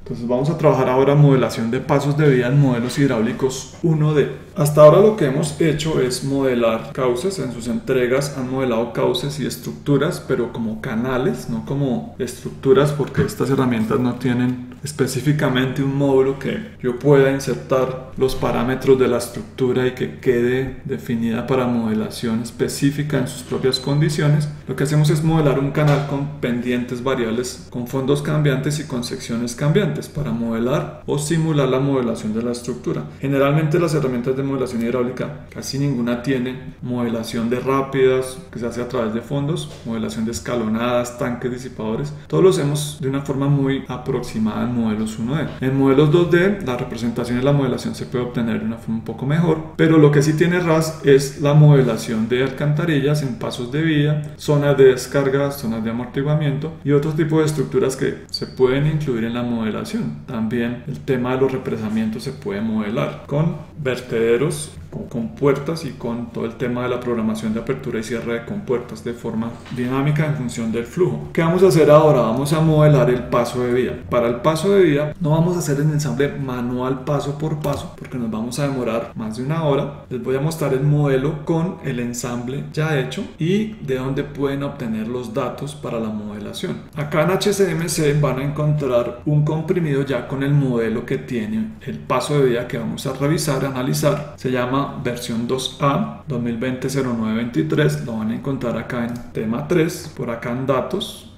Entonces vamos a trabajar ahora modelación de pasos de vía en modelos hidráulicos 1D. Hasta ahora lo que hemos hecho es modelar cauces. En sus entregas han modelado cauces y estructuras, pero como canales, no como estructuras, porque estas herramientas no tienen específicamente un módulo que yo pueda insertar los parámetros de la estructura y que quede definida para modelación específica en sus propias condiciones. Lo que hacemos es modelar un canal con pendientes variables, con fondos cambiantes y con secciones cambiantes para modelar o simular la modelación de la estructura. Generalmente las herramientas de modelación hidráulica casi ninguna tiene modelación de rápidas que se hace a través de fondos, modelación de escalonadas, tanques disipadores. Todos lo hacemos de una forma muy aproximada en modelos 1D. En modelos 2D la representación y la modelación se puede obtener de una forma un poco mejor, pero lo que sí tiene RAS es la modelación de alcantarillas en pasos de vía, zonas de descarga, zonas de amortiguamiento y otro tipo de estructuras que se pueden incluir en la modelación. También el tema de los represamientos se puede modelar con vertederos, con puertas y con todo el tema de la programación de apertura y cierre de compuertas de forma dinámica en función del flujo. ¿Qué vamos a hacer ahora? Vamos a modelar el paso de vía. Para el paso de vía no vamos a hacer el ensamble manual paso por paso porque nos vamos a demorar más de una hora. Les voy a mostrar el modelo con el ensamble ya hecho y de dónde pueden obtener los datos para la modelación. Acá en HCMC van a encontrar un comprimido ya con el modelo que tiene el paso de vía que vamos a revisar, analizar. Se llama versión 2A 2020-0923. Lo van a encontrar acá en tema 3, por acá en datos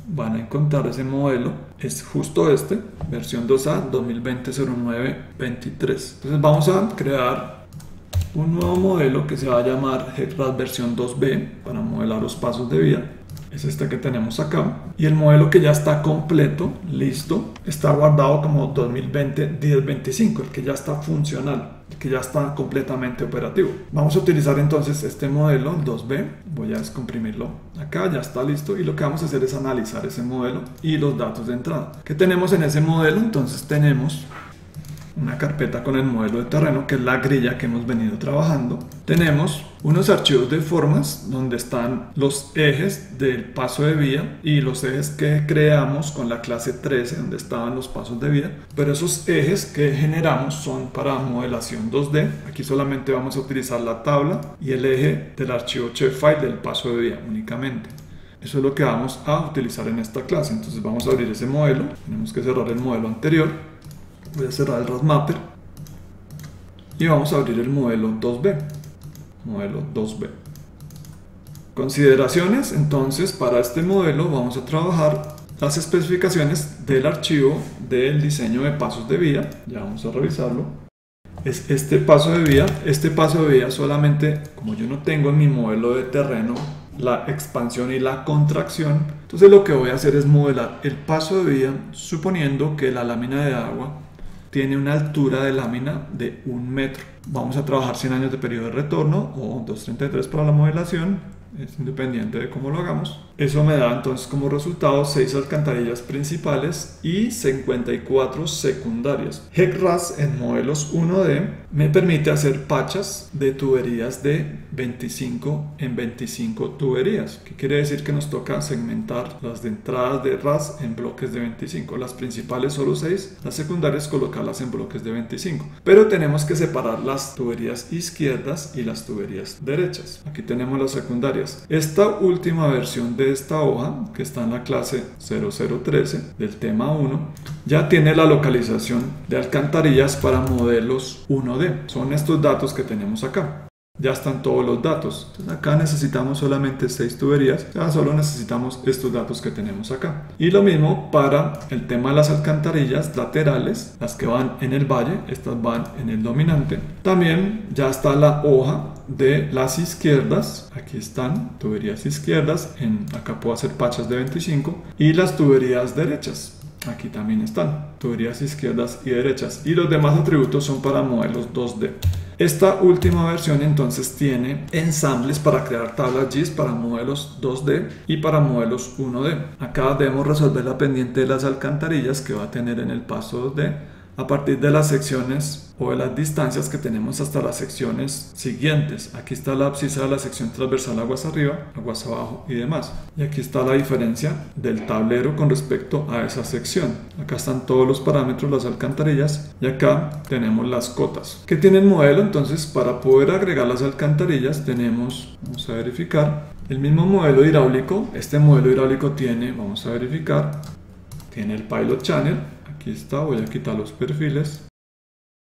van a encontrar ese modelo, es justo este, versión 2A 2020-0923. Entonces vamos a crear un nuevo modelo que se va a llamar HEC-RAS versión 2B para modelar los pasos de vía. Es este que tenemos acá y el modelo que ya está completo, listo, está guardado como 2020-1025, el que ya está funcional, el que ya está completamente operativo. Vamos a utilizar entonces este modelo, el 2B, voy a descomprimirlo acá, ya está listo y lo que vamos a hacer es analizar ese modelo y los datos de entrada. ¿Qué tenemos en ese modelo? Entonces tenemos una carpeta con el modelo de terreno, que es la grilla que hemos venido trabajando. Tenemos unos archivos de formas donde están los ejes del paso de vía y los ejes que creamos con la clase 13 donde estaban los pasos de vía, pero esos ejes que generamos son para modelación 2D. Aquí solamente vamos a utilizar la tabla y el eje del archivo shapefile del paso de vía únicamente. Eso es lo que vamos a utilizar en esta clase. Entonces vamos a abrir ese modelo, tenemos que cerrar el modelo anterior. Voy a cerrar el RASmapper y vamos a abrir el modelo 2B. Modelo 2B. Consideraciones, entonces para este modelo vamos a trabajar las especificaciones del archivo del diseño de pasos de vía. Ya vamos a revisarlo. Es este paso de vía. Este paso de vía solamente, como yo no tengo en mi modelo de terreno la expansión y la contracción, entonces lo que voy a hacer es modelar el paso de vía suponiendo que la lámina de agua tiene una altura de lámina de 1 metro. Vamos a trabajar 100 años de periodo de retorno o 233 para la modelación, es independiente de cómo lo hagamos. Eso me da entonces como resultado 6 alcantarillas principales y 54 secundarias. HEC-RAS en modelos 1D me permite hacer pachas de tuberías de 25 en 25 tuberías. ¿Qué quiere decir? Que nos toca segmentar las de entradas de RAS en bloques de 25. Las principales solo 6, las secundarias colocarlas en bloques de 25. Pero tenemos que separar las tuberías izquierdas y las tuberías derechas. Aquí tenemos las secundarias. Esta última versión de esta hoja, que está en la clase 0013 del tema 1, ya tiene la localización de alcantarillas para modelos 1D. Son estos datos que tenemos acá. Ya están todos los datos. Entonces acá necesitamos solamente 6 tuberías. Ya solo necesitamos estos datos que tenemos acá. Y lo mismo para el tema de las alcantarillas laterales, las que van en el valle, estas van en el dominante. También ya está la hoja de las izquierdas. Aquí están tuberías izquierdas. Acá puedo hacer pachas de 25. Y las tuberías derechas. Aquí también están tuberías izquierdas y derechas. Y los demás atributos son para modelos 2D. Esta última versión entonces tiene ensambles para crear tablas GIS para modelos 2D y para modelos 1D. Acá debemos resolver la pendiente de las alcantarillas que va a tener en el paso 2D. a partir de las secciones o de las distancias que tenemos hasta las secciones siguientes. Aquí está la abscisa de la sección transversal aguas arriba, aguas abajo y demás. Y aquí está la diferencia del tablero con respecto a esa sección. Acá están todos los parámetros, las alcantarillas, y acá tenemos las cotas. ¿Qué tiene el modelo? Entonces, para poder agregar las alcantarillas tenemos, vamos a verificar, el mismo modelo hidráulico. Este modelo hidráulico tiene, vamos a verificar, tiene el Pilot Channel. Aquí está, voy a quitar los perfiles.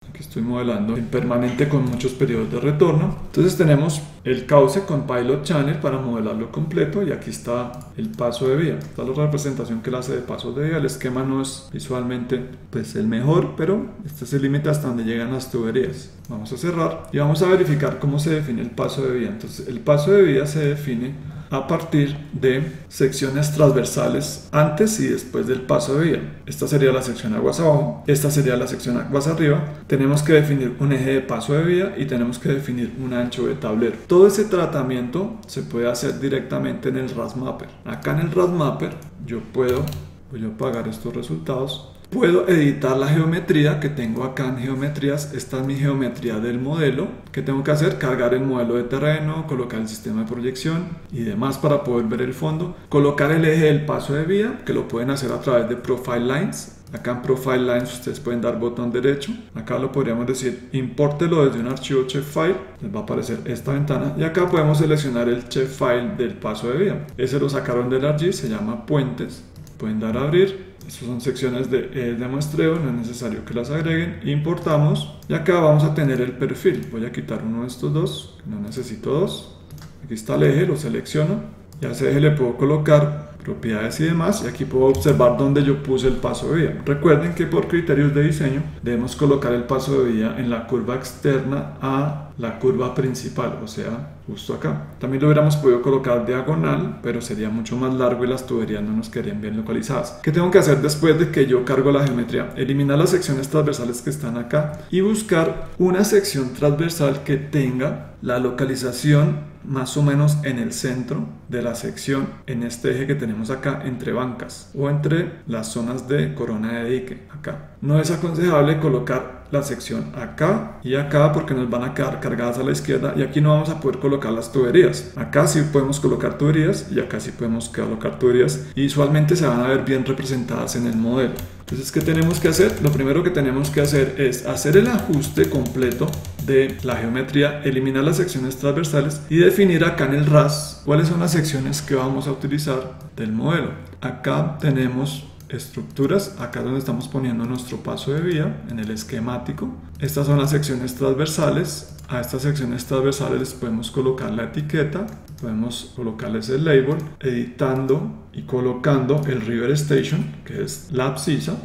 Aquí estoy modelando en permanente con muchos periodos de retorno. Entonces tenemos el cauce con Pilot Channel para modelarlo completo, y aquí está el paso de vía. Esta es la representación que él hace de pasos de vía. El esquema no es visualmente pues el mejor, pero este es el límite hasta donde llegan las tuberías. Vamos a cerrar y vamos a verificar cómo se define el paso de vía. Entonces el paso de vía se define a partir de secciones transversales antes y después del paso de vía. Esta sería la sección aguas abajo, esta sería la sección aguas arriba. Tenemos que definir un eje de paso de vía y tenemos que definir un ancho de tablero. Todo ese tratamiento se puede hacer directamente en el RAS Mapper. Acá en el RAS Mapper yo voy a apagar estos resultados. Puedo editar la geometría que tengo acá en geometrías. Esta es mi geometría del modelo. ¿Qué tengo que hacer? Cargar el modelo de terreno, colocar el sistema de proyección y demás para poder ver el fondo. Colocar el eje del paso de vía, que lo pueden hacer a través de Profile Lines. Acá en Profile Lines ustedes pueden dar botón derecho. Acá lo podríamos decir, impórtelo desde un archivo Shapefile. Les va a aparecer esta ventana. Y acá podemos seleccionar el Shapefile del paso de vía. Ese lo sacaron del ArcGIS, se llama Puentes. Pueden dar a abrir. Estas son secciones de muestreo, no es necesario que las agreguen. Importamos y acá vamos a tener el perfil. Voy a quitar uno de estos dos, no necesito dos. Aquí está el eje, lo selecciono y a ese eje le puedo colocar propiedades y demás, y aquí puedo observar dónde yo puse el paso de vía. Recuerden que por criterios de diseño debemos colocar el paso de vía en la curva externa a la curva principal, o sea, justo acá. También lo hubiéramos podido colocar diagonal, pero sería mucho más largo y las tuberías no nos quedarían bien localizadas. ¿Qué tengo que hacer después de que yo cargo la geometría? Eliminar las secciones transversales que están acá y buscar una sección transversal que tenga la localización más o menos en el centro de la sección, en este eje que tenemos acá entre bancas o entre las zonas de corona de dique acá. No es aconsejable colocar la sección acá y acá porque nos van a quedar cargadas a la izquierda y aquí no vamos a poder colocar las tuberías. Acá sí podemos colocar tuberías y acá sí podemos colocar tuberías y visualmente se van a ver bien representadas en el modelo. Entonces, ¿qué tenemos que hacer? Lo primero que tenemos que hacer es hacer el ajuste completo de la geometría, eliminar las secciones transversales y definir acá en el RAS cuáles son las secciones que vamos a utilizar del modelo. Acá tenemos estructuras, acá es donde estamos poniendo nuestro paso de vía en el esquemático. Estas son las secciones transversales. A estas secciones transversales les podemos colocar la etiqueta, podemos colocarles el label, editando y colocando el River Station, que es la abscisa.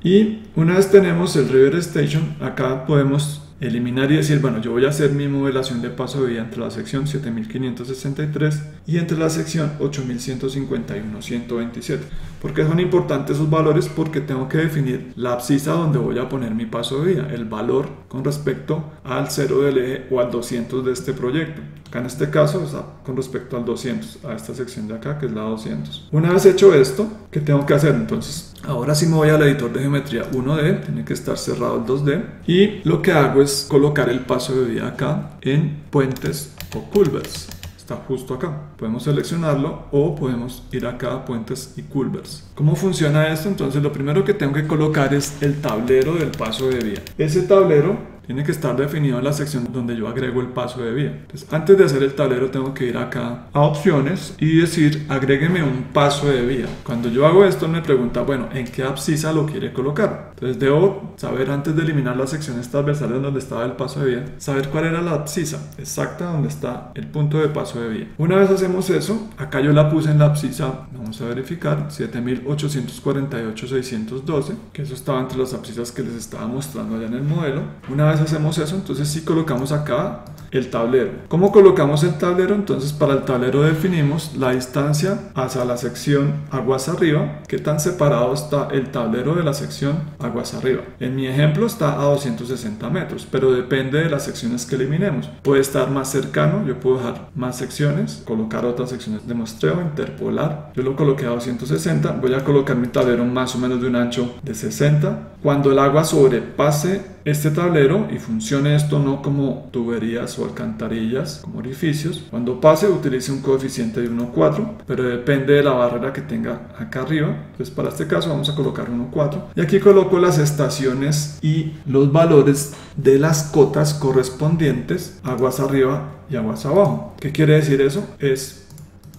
Y una vez tenemos el River Station, acá podemos eliminar y decir, bueno, yo voy a hacer mi modelación de paso de vía entre la sección 7563 y entre la sección 8151-127. ¿Por qué son importantes esos valores? Porque tengo que definir la abscisa donde voy a poner mi paso de vía, el valor con respecto al 0 del eje o al 200 de este proyecto. Acá en este caso está con respecto al 200, a esta sección de acá que es la 200. Una vez hecho esto, ¿qué tengo que hacer? Entonces, ahora sí me voy al editor de geometría 1D, tiene que estar cerrado el 2D, y lo que hago es colocar el paso de vía acá en puentes o culverts. Está justo acá. Podemos seleccionarlo o podemos ir acá a puentes y culverts. ¿Cómo funciona esto? Entonces lo primero que tengo que colocar es el tablero del paso de vía. Ese tablero tiene que estar definido en la sección donde yo agrego el paso de vía. Entonces, antes de hacer el tablero tengo que ir acá a opciones y decir agrégueme un paso de vía. Cuando yo hago esto me pregunta, bueno, ¿en qué abscisa lo quiere colocar? Entonces debo saber, antes de eliminar las secciones transversales donde estaba el paso de vía, saber cuál era la abscisa exacta donde está el punto de paso de vía. Una vez hacemos eso, acá yo la puse en la abscisa, vamos a verificar, 7848-612, que eso estaba entre las abscisas que les estaba mostrando allá en el modelo. Una vez vez hacemos eso, entonces sí colocamos acá el tablero. ¿Cómo colocamos el tablero? Entonces para el tablero definimos la distancia hacia la sección aguas arriba, qué tan separado está el tablero de la sección aguas arriba. En mi ejemplo está a 260 metros, pero depende de las secciones que eliminemos. Puede estar más cercano, yo puedo dejar más secciones, colocar otras secciones de muestreo, interpolar. Yo lo coloqué a 260, voy a colocar mi tablero más o menos de un ancho de 60. Cuando el agua sobrepase este tablero y funcione esto no como tuberías o alcantarillas, como orificios, cuando pase utilice un coeficiente de 1,4, pero depende de la barrera que tenga acá arriba. Entonces para este caso vamos a colocar 1,4 y aquí coloco las estaciones y los valores de las cotas correspondientes, aguas arriba y aguas abajo. ¿Qué quiere decir eso?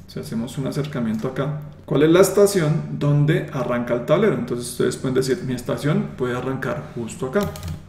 Si hacemos un acercamiento acá, ¿cuál es la estación donde arranca el tablero? Entonces ustedes pueden decir, mi estación puede arrancar justo acá,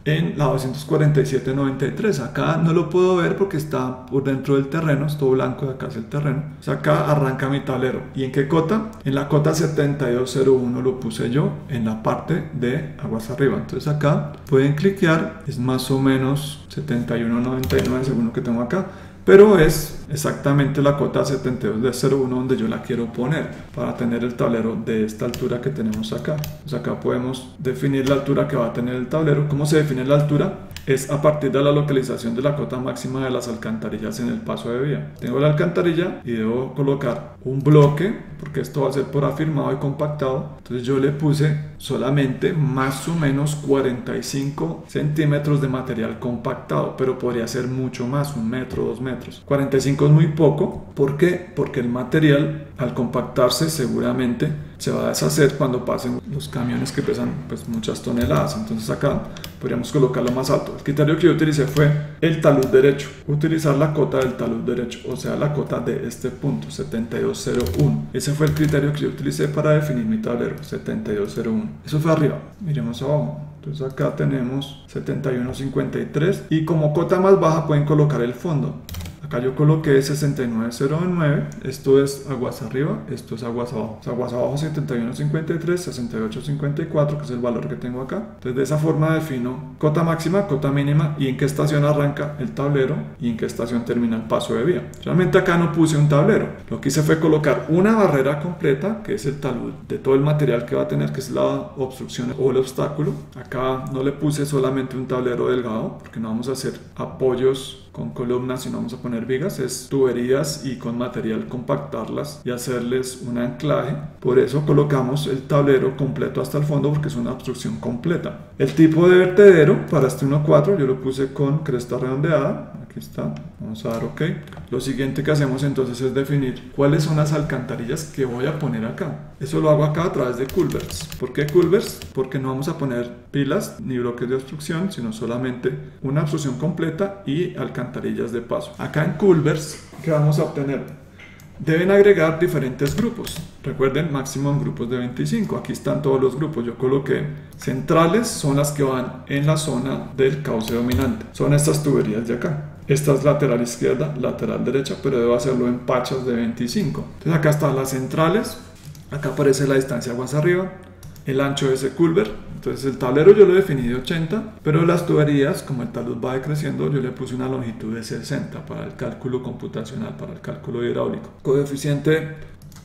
en la 247.93. Acá no lo puedo ver porque está por dentro del terreno, es todo blanco, de acá es el terreno. Entonces acá arranca mi tablero. ¿Y en qué cota? En la cota 7201 lo puse yo, en la parte de aguas arriba. Entonces acá pueden cliquear, es más o menos 71.99 según lo que tengo acá. Pero es exactamente la cota 7201 donde yo la quiero poner para tener el tablero de esta altura que tenemos acá. Pues acá podemos definir la altura que va a tener el tablero. ¿Cómo se define la altura? Es a partir de la localización de la cota máxima de las alcantarillas en el paso de vía. Tengo la alcantarilla y debo colocar un bloque, porque esto va a ser por afirmado y compactado. Entonces yo le puse solamente más o menos 45 centímetros de material compactado, pero podría ser mucho más, 1 metro, 2 metros. 45 es muy poco. ¿Por qué? Porque el material al compactarse seguramente se va a deshacer cuando pasen los camiones que pesan pues muchas toneladas. Entonces acá podríamos colocarlo más alto. El criterio que yo utilicé fue el talud derecho, utilizar la cota del talud derecho, o sea la cota de este punto 7201. Ese fue el criterio que yo utilicé para definir mi tablero, 7201. Eso fue arriba. Miremos abajo. Entonces acá tenemos 71.53 y como cota más baja pueden colocar el fondo. Acá yo coloqué 69.09, esto es aguas arriba, esto es aguas abajo. Aguas abajo 71.53, 68.54, que es el valor que tengo acá. Entonces de esa forma defino cota máxima, cota mínima y en qué estación arranca el tablero y en qué estación termina el paso de vía. Realmente acá no puse un tablero, lo que hice fue colocar una barrera completa, que es el talud de todo el material que va a tener, que es la obstrucción o el obstáculo. Acá no le puse solamente un tablero delgado, porque no vamos a hacer apoyos con columnas, sino vamos a poner vigas, es tuberías y con material compactarlas y hacerles un anclaje. Por eso colocamos el tablero completo hasta el fondo, porque es una obstrucción completa. El tipo de vertedero para este 1.4 yo lo puse con cresta redondeada. Aquí está, vamos a dar OK. Lo siguiente que hacemos entonces es definir cuáles son las alcantarillas que voy a poner acá. Eso lo hago acá a través de culverts. ¿Por qué culverts? Porque no vamos a poner pilas ni bloques de obstrucción, sino solamente una obstrucción completa y alcantarillas de paso. Acá en culverts, ¿qué vamos a obtener? Deben agregar diferentes grupos. Recuerden, máximo en grupos de 25. Aquí están todos los grupos. Yo coloqué centrales, son las que van en la zona del cauce dominante. Son estas tuberías de acá. Esta es lateral izquierda, lateral derecha, pero debo hacerlo en pachas de 25. Entonces acá están las centrales. Acá aparece la distancia aguas arriba, el ancho de ese culvert. Entonces el tablero yo lo definí de 80, pero las tuberías, como el talud va decreciendo, yo le puse una longitud de 60 para el cálculo computacional, para el cálculo hidráulico. Coeficiente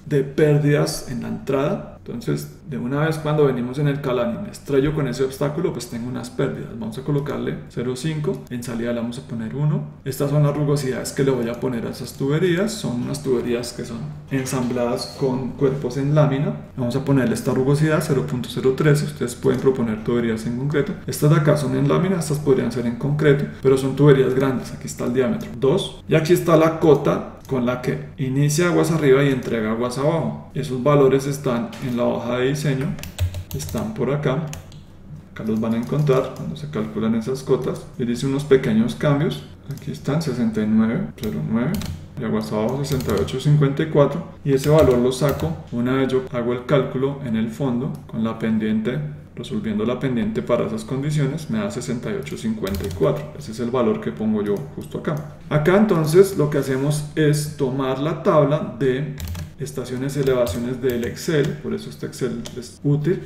de pérdidas en la entrada. Entonces, de una vez cuando venimos en el calán y me estrello con ese obstáculo, pues tengo unas pérdidas. Vamos a colocarle 0,5. En salida le vamos a poner 1. Estas son las rugosidades que le voy a poner a esas tuberías. Son unas tuberías que son ensambladas con cuerpos en lámina. Vamos a ponerle esta rugosidad 0.013. Ustedes pueden proponer tuberías en concreto. Estas de acá son en lámina, estas podrían ser en concreto, pero son tuberías grandes. Aquí está el diámetro 2. Y aquí está la cota con la que inicia aguas arriba y entrega aguas abajo. Esos valores están en la hoja de diseño, están por acá. Acá los van a encontrar cuando se calculan esas cotas. Y dice unos pequeños cambios. Aquí están 69.09 y aguas abajo 68.54, y ese valor lo saco una vez yo hago el cálculo en el fondo con la pendiente. Resolviendo la pendiente para esas condiciones me da 68.54. Ese es el valor que pongo yo justo acá. Acá entonces lo que hacemos es tomar la tabla de estaciones y elevaciones del Excel. Por eso este Excel es útil.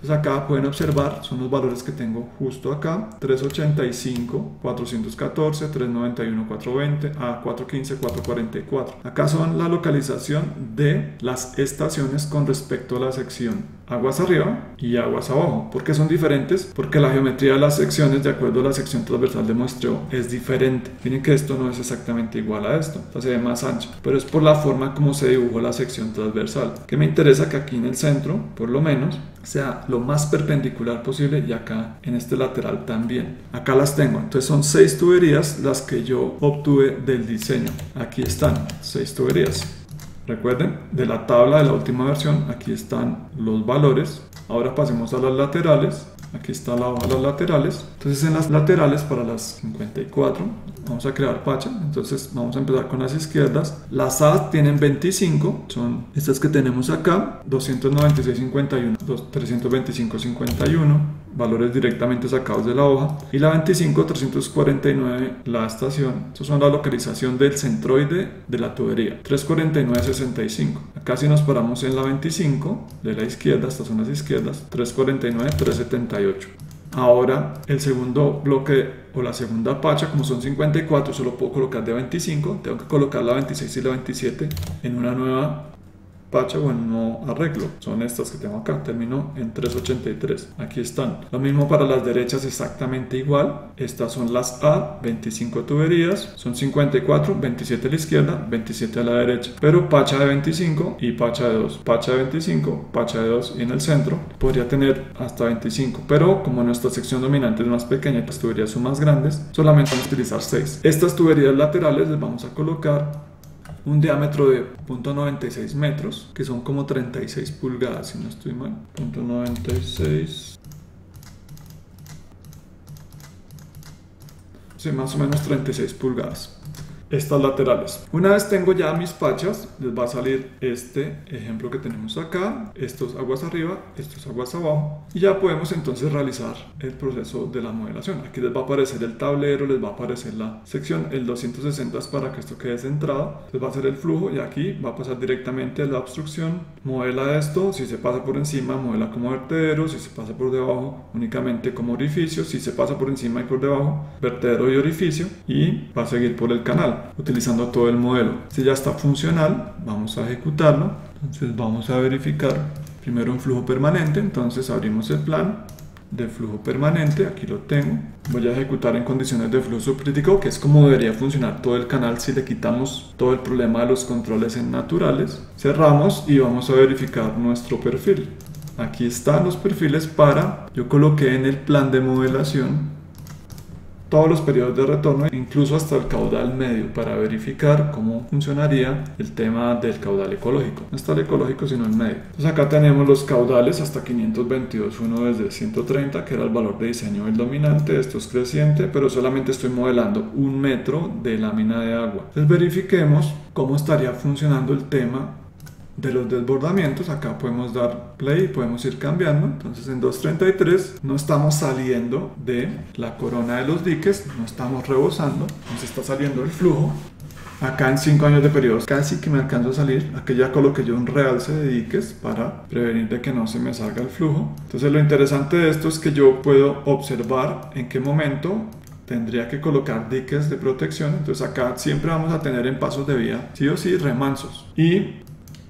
Entonces acá pueden observar, son los valores que tengo justo acá: 385, 414, 391, 420, a 415, 444. Acá son la localización de las estaciones con respecto a la sección aguas arriba y aguas abajo. ¿Por qué son diferentes? Porque la geometría de las secciones, de acuerdo a la sección transversal de muestreo, es diferente. Miren que esto no es exactamente igual a esto, esta se ve más ancha, pero es por la forma como se dibujó la sección transversal, que me interesa que aquí en el centro, por lo menos, sea lo más perpendicular posible, y acá en este lateral también. Acá las tengo, entonces son 6 tuberías las que yo obtuve del diseño. Aquí están 6 tuberías. Recuerden, de la tabla de la última versión, aquí están los valores. Ahora pasemos a las laterales. Aquí está la hoja de las laterales. Entonces en las laterales, para las 54, vamos a crear pacha. Entonces vamos a empezar con las izquierdas. Las A tienen 25, son estas que tenemos acá: 296.51, 325.51, valores directamente sacados de la hoja. Y la 25, 349, la estación. Estas son la localización del centroide de la tubería: 349.65. Acá si nos paramos en la 25 de la izquierda, estas son las izquierdas: 349, 378. Ahora el segundo bloque o la segunda pacha, como son 54, solo puedo colocar de 25. Tengo que colocar la 26 y la 27 en una nueva pacha o en un nuevo arreglo. Son estas que tengo acá, terminó en 383. Aquí están. Lo mismo para las derechas, exactamente igual. Estas son las A, 25 tuberías, son 54, 27 a la izquierda, 27 a la derecha, pero pacha de 25 y pacha de 2, pacha de 25, pacha de 2, y en el centro podría tener hasta 25, pero como nuestra sección dominante es más pequeña y las tuberías son más grandes, solamente vamos a utilizar 6. Estas tuberías laterales les vamos a colocar un diámetro de 0.96 metros, que son como 36 pulgadas, si no estoy mal. 0.96. Sí, más o menos 36 pulgadas. Estas laterales. Una vez tengo ya mis pachas, les va a salir este ejemplo que tenemos acá. Estos aguas arriba, estos aguas abajo, y ya podemos entonces realizar el proceso de la modelación. Aquí les va a aparecer el tablero, les va a aparecer la sección. El 260 es para que esto quede centrado. Les va a hacer el flujo, y aquí va a pasar directamente a la obstrucción. Modela esto. Si se pasa por encima, modela como vertedero. Si se pasa por debajo, únicamente como orificio. Si se pasa por encima y por debajo, vertedero y orificio, y va a seguir por el canal utilizando todo el modelo. Si ya está funcional, vamos a ejecutarlo. Entonces vamos a verificar primero un flujo permanente. Entonces abrimos el plan de flujo permanente, aquí lo tengo. Voy a ejecutar en condiciones de flujo subcrítico, que es como debería funcionar todo el canal si le quitamos todo el problema de los controles en naturales. Cerramos y vamos a verificar nuestro perfil. Aquí están los perfiles yo coloqué en el plan de modelación todos los periodos de retorno, incluso hasta el caudal medio, para verificar cómo funcionaría el tema del caudal ecológico. No está el ecológico, sino el medio. Entonces acá tenemos los caudales hasta 522, uno desde 130, que era el valor de diseño del dominante. Esto es creciente, pero solamente estoy modelando 1 metro de lámina de agua. Entonces verifiquemos cómo estaría funcionando el tema de los desbordamientos. Acá podemos dar play y podemos ir cambiando. Entonces en 233 no estamos saliendo de la corona de los diques, no estamos rebosando, nos está saliendo el flujo. Acá en 5 años de periodos casi que me alcanzo a salir. Aquí ya coloqué yo un realce de diques para prevenir de que no se me salga el flujo. Entonces lo interesante de esto es que yo puedo observar en qué momento tendría que colocar diques de protección. Entonces acá siempre vamos a tener en pasos de vía sí o sí remansos, y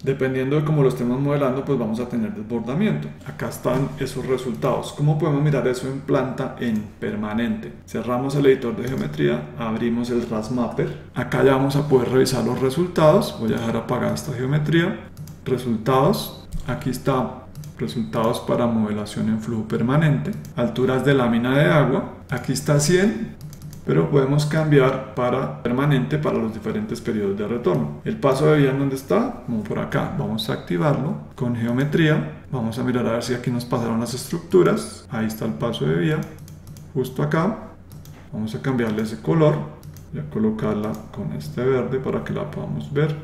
dependiendo de cómo lo estemos modelando, pues vamos a tener desbordamiento. Acá están esos resultados. ¿Cómo podemos mirar eso en planta en permanente? Cerramos el editor de geometría, abrimos el RASmapper. Acá ya vamos a poder revisar los resultados. Voy a dejar apagada esta geometría. Resultados. Aquí está resultados para modelación en flujo permanente. Alturas de lámina de agua. Aquí está 100. Pero podemos cambiar para permanente para los diferentes periodos de retorno. El paso de vía, ¿en dónde está? Como por acá. Vamos a activarlo con geometría. Vamos a mirar a ver si aquí nos pasaron las estructuras. Ahí está el paso de vía, justo acá. Vamos a cambiarle ese color y a colocarla con este verde para que la podamos ver.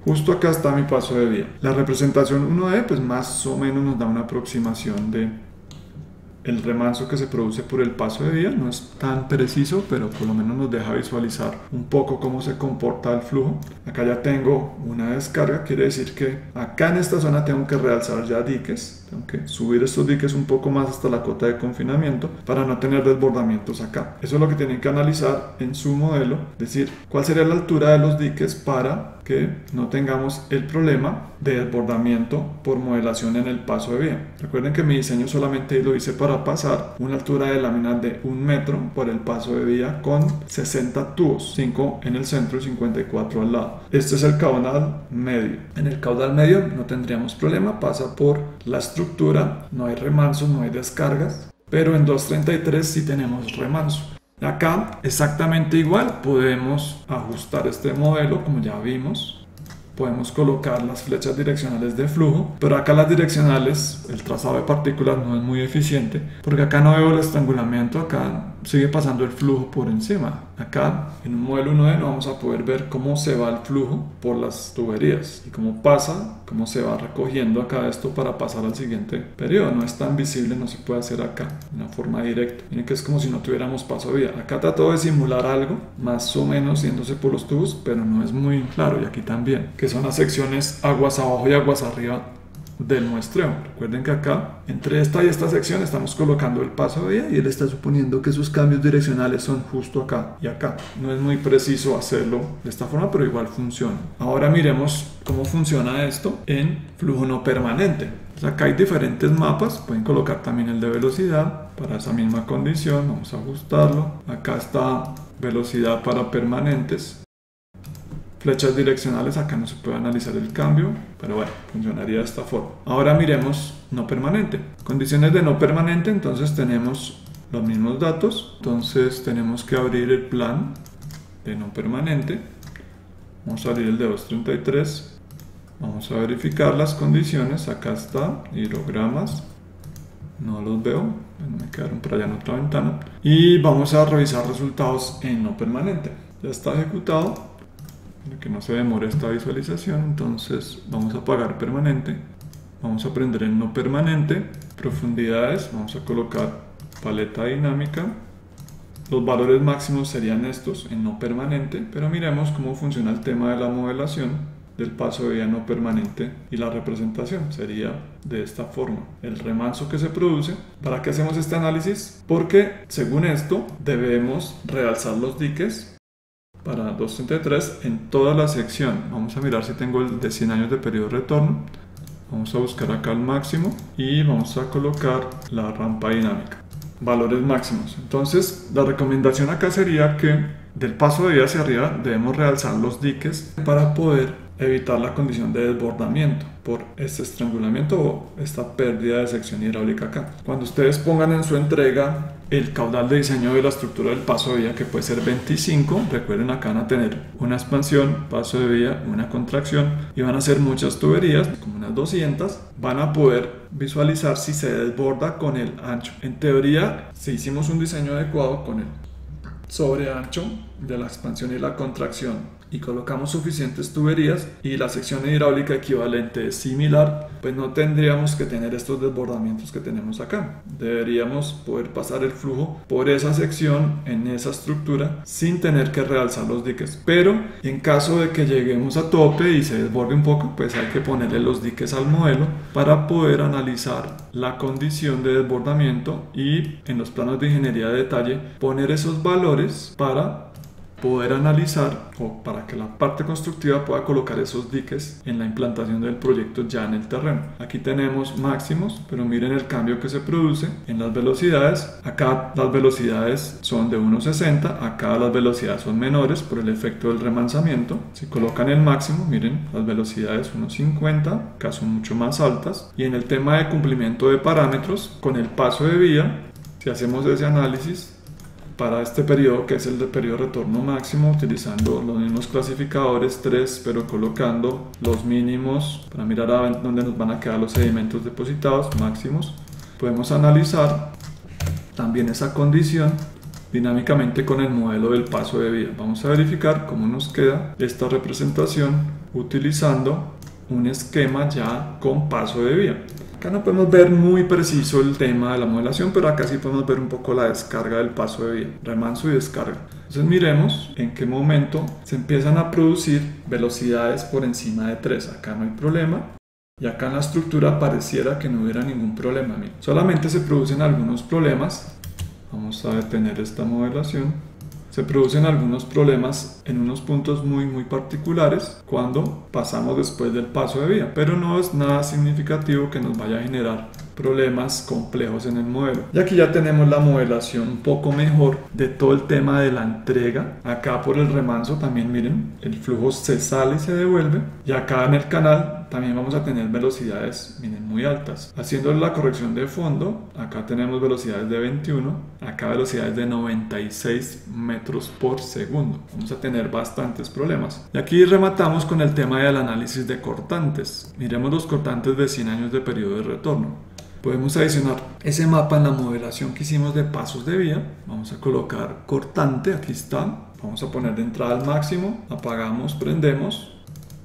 Justo acá está mi paso de vía. La representación 1D pues más o menos nos da una aproximación de el remanso que se produce por el paso de vía. No es tan preciso, pero por lo menos nos deja visualizar un poco cómo se comporta el flujo. Acá ya tengo una descarga, quiere decir que acá en esta zona tengo que realzar ya diques, tengo que subir estos diques un poco más hasta la cota de confinamiento para no tener desbordamientos acá. Eso es lo que tienen que analizar en su modelo, es decir, cuál sería la altura de los diques para que no tengamos el problema de desbordamiento por modelación en el paso de vía. Recuerden que mi diseño solamente lo hice para pasar una altura de láminas de 1 metro por el paso de vía con 60 tubos, 5 en el centro y 54 al lado. Este es el caudal medio. En el caudal medio no tendríamos problema, pasa por la estructura, no hay remansos, no hay descargas, pero en 233 sí tenemos remanso. Acá exactamente igual, podemos ajustar este modelo como ya vimos. Podemos colocar las flechas direccionales de flujo, pero acá las direccionales, el trazado de partículas no es muy eficiente, porque acá no veo el estrangulamiento, acá sigue pasando el flujo por encima. Acá en un modelo 1D no vamos a poder ver cómo se va el flujo por las tuberías y cómo pasa, cómo se va recogiendo acá esto para pasar al siguiente periodo. No es tan visible, no se puede hacer acá de una forma directa. Miren que es como si no tuviéramos paso de vía. Acá trato de simular algo, más o menos yéndose por los tubos, pero no es muy claro, y aquí también, que son las secciones aguas abajo y aguas arriba del muestreo. Recuerden que acá, entre esta y esta sección, estamos colocando el paso de vía y él está suponiendo que sus cambios direccionales son justo acá y acá. No es muy preciso hacerlo de esta forma, pero igual funciona. Ahora miremos cómo funciona esto en flujo no permanente. Pues acá hay diferentes mapas, pueden colocar también el de velocidad para esa misma condición. Vamos a ajustarlo. Acá está velocidad para permanentes. Flechas direccionales, acá no se puede analizar el cambio, pero bueno, funcionaría de esta forma. Ahora miremos no permanente. Condiciones de no permanente, entonces tenemos los mismos datos. Entonces tenemos que abrir el plan de no permanente. Vamos a abrir el de 233. Vamos a verificar las condiciones. Acá está, hilogramas. No los veo, me quedaron por allá en otra ventana. Y vamos a revisar resultados en no permanente. Ya está ejecutado. Para que no se demore esta visualización, entonces vamos a apagar permanente, vamos a prender en no permanente, profundidades, vamos a colocar paleta dinámica, los valores máximos serían estos en no permanente, pero miremos cómo funciona el tema de la modelación del paso de vía no permanente y la representación sería de esta forma. El remanso que se produce. ¿Para qué hacemos este análisis? Porque según esto debemos realzar los diques para 233 en toda la sección. Vamos a mirar si tengo el de 100 años de periodo de retorno. Vamos a buscar acá el máximo y vamos a colocar la rampa dinámica. Valores máximos. Entonces la recomendación acá sería que del paso de vía hacia arriba debemos realzar los diques para poder evitar la condición de desbordamiento por este estrangulamiento o esta pérdida de sección hidráulica acá. Cuando ustedes pongan en su entrega el caudal de diseño de la estructura del paso de vía, que puede ser 25, recuerden acá van a tener una expansión, paso de vía, una contracción y van a ser muchas tuberías, como unas 200, van a poder visualizar si se desborda con el ancho. En teoría, si hicimos un diseño adecuado con el sobre ancho de la expansión y la contracción y colocamos suficientes tuberías y la sección hidráulica equivalente es similar, pues no tendríamos que tener estos desbordamientos que tenemos acá. Deberíamos poder pasar el flujo por esa sección en esa estructura sin tener que realzar los diques, pero en caso de que lleguemos a tope y se desborde un poco, pues hay que ponerle los diques al modelo para poder analizar la condición de desbordamiento y en los planos de ingeniería de detalle poner esos valores para poder analizar o para que la parte constructiva pueda colocar esos diques en la implantación del proyecto ya en el terreno. Aquí tenemos máximos, pero miren el cambio que se produce en las velocidades. Acá las velocidades son de 1.60, acá las velocidades son menores por el efecto del remansamiento. Si colocan el máximo, miren las velocidades 1.50, acá son mucho más altas. Y en el tema de cumplimiento de parámetros, con el paso de vía, si hacemos ese análisis, para este periodo, que es el de periodo de retorno máximo, utilizando los mismos clasificadores 3, pero colocando los mínimos para mirar a dónde nos van a quedar los sedimentos depositados máximos, podemos analizar también esa condición dinámicamente con el modelo del paso de vía. Vamos a verificar cómo nos queda esta representación utilizando un esquema ya con paso de vía. Acá no podemos ver muy preciso el tema de la modelación, pero acá sí podemos ver un poco la descarga del paso de vía, remanso y descarga. Entonces miremos en qué momento se empiezan a producir velocidades por encima de 3. Acá no hay problema. Y acá en la estructura pareciera que no hubiera ningún problema. Miren, solamente se producen algunos problemas. Vamos a detener esta modelación. Se producen algunos problemas en unos puntos muy particulares cuando pasamos después del paso de vía, pero no es nada significativo que nos vaya a generar problemas complejos en el modelo. Y aquí ya tenemos la modelación un poco mejor de todo el tema de la entrega. Acá por el remanso también miren, el flujo se sale y se devuelve. Y acá en el canal también vamos a tener velocidades, miren, muy altas. Haciendo la corrección de fondo, acá tenemos velocidades de 21, acá velocidades de 96 metros por segundo. Vamos a tener bastantes problemas. Y aquí rematamos con el tema del análisis de cortantes. Miremos los cortantes de 100 años de periodo de retorno. Podemos adicionar ese mapa en la modelación que hicimos de pasos de vía. Vamos a colocar cortante, aquí está. Vamos a poner de entrada al máximo, apagamos, prendemos.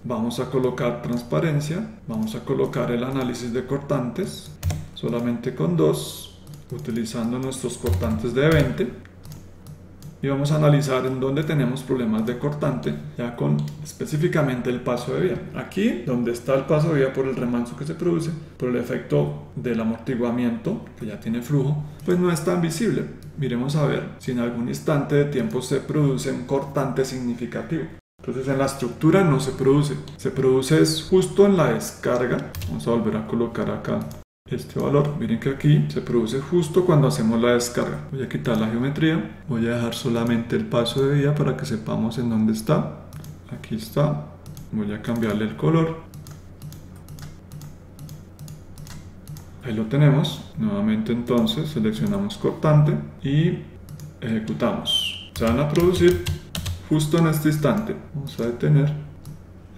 Vamos a colocar transparencia, vamos a colocar el análisis de cortantes, solamente con 2, utilizando nuestros cortantes de 20. Y vamos a analizar en dónde tenemos problemas de cortante, ya con específicamente el paso de vía. Aquí, donde está el paso de vía por el remanso que se produce, por el efecto del amortiguamiento, que ya tiene flujo, pues no es tan visible. Miremos a ver si en algún instante de tiempo se produce un cortante significativo. Entonces en la estructura no se produce es justo en la descarga. Vamos a volver a colocar acá este valor. Miren que aquí se produce justo cuando hacemos la descarga. Voy a quitar la geometría, voy a dejar solamente el paso de vía para que sepamos en dónde está. Aquí está, voy a cambiarle el color. Ahí lo tenemos. Nuevamente entonces seleccionamos cortante y ejecutamos. Se van a producir justo en este instante. Vamos a detener.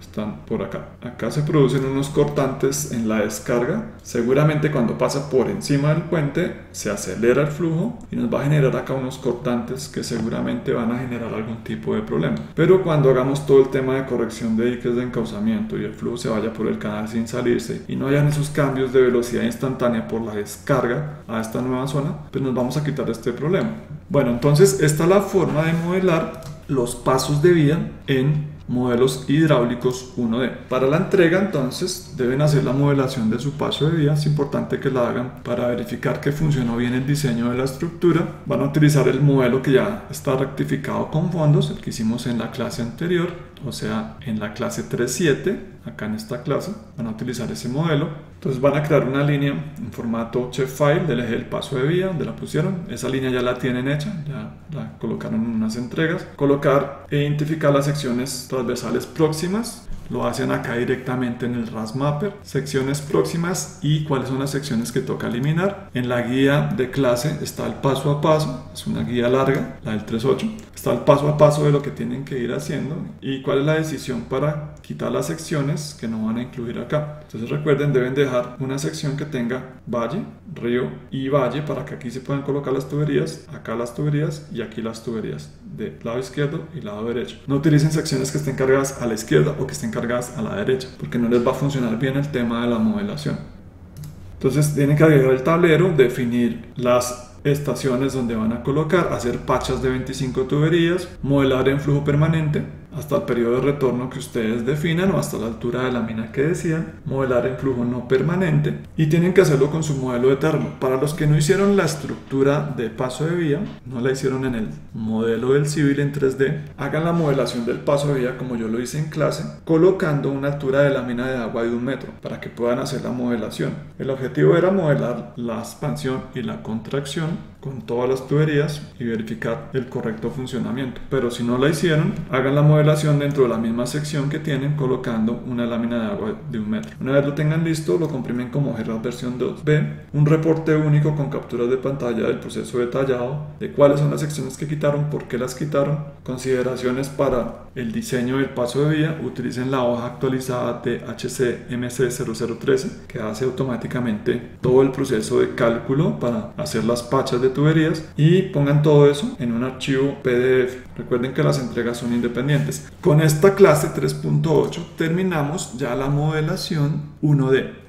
Están por acá. Acá se producen unos cortantes en la descarga. Seguramente cuando pasa por encima del puente se acelera el flujo y nos va a generar acá unos cortantes que seguramente van a generar algún tipo de problema. Pero cuando hagamos todo el tema de corrección de diques de encauzamiento y el flujo se vaya por el canal sin salirse y no hayan esos cambios de velocidad instantánea por la descarga a esta nueva zona, pues nos vamos a quitar este problema. Bueno, entonces esta es la forma de modelar los pasos de vía en modelos hidráulicos 1D. Para la entrega entonces deben hacer la modelación de su paso de vía. Es importante que la hagan para verificar que funcionó bien el diseño de la estructura. Van a utilizar el modelo que ya está rectificado con fondos, el que hicimos en la clase anterior, o sea en la clase 3.7. acá en esta clase van a utilizar ese modelo. Entonces van a crear una línea en formato shapefile del eje del paso de vía donde la pusieron. Esa línea ya la tienen hecha, ya la colocaron en unas entregas. Colocar e identificar las secciones transversales próximas. Lo hacen acá directamente en el RAS Mapper. Secciones próximas y cuáles son las secciones que toca eliminar. En la guía de clase está el paso a paso. Es una guía larga, la del 3.8. Está el paso a paso de lo que tienen que ir haciendo y cuál es la decisión para quitar las secciones que no van a incluir acá. Entonces recuerden, deben dejar una sección que tenga valle, río y valle para que aquí se puedan colocar las tuberías, acá las tuberías y aquí las tuberías de lado izquierdo y lado derecho. No utilicen secciones que estén cargadas a la izquierda o que estén cargadas a la derecha porque no les va a funcionar bien el tema de la modelación. Entonces tienen que agregar el tablero, definir las estaciones donde van a colocar, hacer pachas de 25 tuberías, modelar en flujo permanente hasta el periodo de retorno que ustedes definan o hasta la altura de la mina que decidan, modelar en flujo no permanente y tienen que hacerlo con su modelo de termo. Para los que no hicieron la estructura de paso de vía, no la hicieron en el modelo del civil en 3D, hagan la modelación del paso de vía como yo lo hice en clase, colocando una altura de lámina de agua de 1 metro para que puedan hacer la modelación. El objetivo era modelar la expansión y la contracción con todas las tuberías y verificar el correcto funcionamiento. Pero si no la hicieron, hagan la modelación dentro de la misma sección que tienen colocando una lámina de agua de 1 metro. Una vez lo tengan listo, lo comprimen como GRAS versión 2B, un reporte único con capturas de pantalla del proceso detallado, de cuáles son las secciones que quitaron, por qué las quitaron, consideraciones para el diseño del paso de vía. Utilicen la hoja actualizada de HCMC0013 que hace automáticamente todo el proceso de cálculo para hacer las pachas de tuberías y pongan todo eso en un archivo PDF. Recuerden que las entregas son independientes. Con esta clase 3.8 terminamos ya la modelación 1D.